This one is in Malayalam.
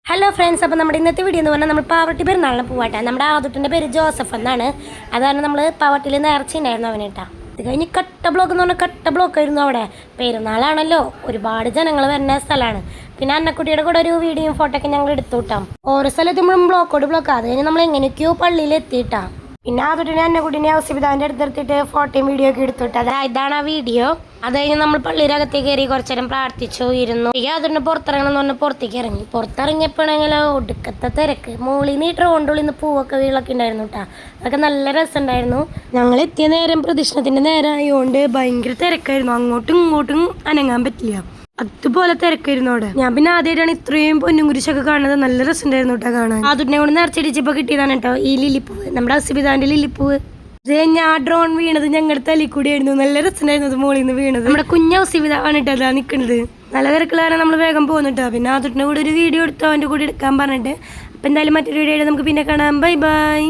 ഹലോ ഫ്രണ്ട്സ്, അപ്പോൾ നമ്മുടെ ഇന്നത്തെ വീഡിയോ എന്ന് പറഞ്ഞാൽ നമ്മൾ പാവട്ടി പെരുന്നാളിന് പോവാട്ടെ. നമ്മുടെ ആദുട്ടിൻ്റെ പേര് ജോസഫ് എന്നാണ്. അതാണ് നമ്മൾ പാവട്ടിയിൽ നേർച്ചയുണ്ടായിരുന്നു അവനേട്ടാ. ഇത് കഴിഞ്ഞ് കട്ട ബ്ലോക്ക് എന്ന് പറഞ്ഞാൽ കട്ട ബ്ലോക്കായിരുന്നു അവിടെ. പെരുന്നാളാണല്ലോ, ഒരുപാട് ജനങ്ങൾ വരുന്ന സ്ഥലമാണ്. പിന്നെ അന്നക്കുട്ടിയുടെ കൂടെ ഒരു വീഡിയോയും ഫോട്ടോ ഒക്കെ ഞങ്ങൾ എടുത്തു കിട്ടാം. ഓരോ സ്ഥലത്തും ബ്ലോക്കോട് ബ്ലോക്ക്. അത് കഴിഞ്ഞ് നമ്മൾ എങ്ങനെയൊക്കെയോ പള്ളിയിൽ എത്തിയിട്ടാ. പിന്നെ ആദുട്ടിനെ അന്നക്കുട്ടീനെ ഔസിബിതാവിൻ്റെ അടുത്തെടുത്തിട്ട് ഫോട്ടോയും വീഡിയോ ഒക്കെ എടുത്തുവിട്ട്. ഇതാണ് ആ വീഡിയോ. അത് കഴിഞ്ഞ് നമ്മൾ പള്ളിയുടെ അകത്തേക്ക് കയറി കുറച്ചു നേരം പ്രാർത്ഥിച്ചു ഇരുന്നു. എനിക്ക് അതിന് പുറത്തിറങ്ങണം എന്ന് പറഞ്ഞാൽ പുറത്തേക്ക് ഇറങ്ങി. പുറത്തിറങ്ങിയപ്പോഴെങ്കിലോ ഒടുക്കത്തെ തിരക്ക്. മുകളിൽ നിന്ന് ഈ ഡ്രോണ്ടുള്ളിൽ നിന്ന് പൂവൊക്കെ വീളൊക്കെ ഉണ്ടായിരുന്നു കേട്ടോ. അതൊക്കെ നല്ല രസമുണ്ടായിരുന്നു. ഞങ്ങൾ എത്തിയ നേരം പ്രദക്ഷിണത്തിൻ്റെ നേരം ആയതുകൊണ്ട് ഭയങ്കര തിരക്കായിരുന്നു. അങ്ങോട്ടും ഇങ്ങോട്ടും അനങ്ങാൻ പറ്റില്ല, അതുപോലെ തിരക്കായിരുന്നു അവിടെ. ഞാൻ പിന്നെ ആദ്യമായിട്ടാണ് ഇത്രയും പൊന്നും കുരിശൊക്കെ കാണുന്നത്. നല്ല രസമുണ്ടായിരുന്നു കേട്ടോ കാണാൻ. ആദുട്ടിനെ കൊണ്ട് നേർച്ചടിച്ചപ്പോൾ കിട്ടിയതാണ് കേട്ടോ ഈ ലില്ലിപ്പൂവ്, നമ്മുടെ ഔസിബിതാന്റെ ലില്ലിപ്പൂവ്. ഞാൻ ഡ്രോൺ വീണത് ഞങ്ങളുടെ തലയിൽ കൂടിയായിരുന്നു. നല്ല രസമുണ്ടായിരുന്നു അത് മുകളിൽ നിന്ന് വീണത്. നമ്മുടെ കുഞ്ഞ ഔസിബിതാണ് കേട്ടോ അതാ നിൽക്കുന്നത്. നല്ല തിരക്കുള്ളതാണ് നമ്മൾ വേഗം പോകുന്നുട്ടോ. പിന്നെ ആദുട്ടിന്റെ കൂടെ ഒരു വീഡിയോ എടുത്തു അവൻ്റെ കൂടെ എടുക്കാൻ പറഞ്ഞിട്ട്. അപ്പം എന്തായാലും മറ്റൊരു വീഡിയോ നമുക്ക് പിന്നെ കാണാം. Bye bye.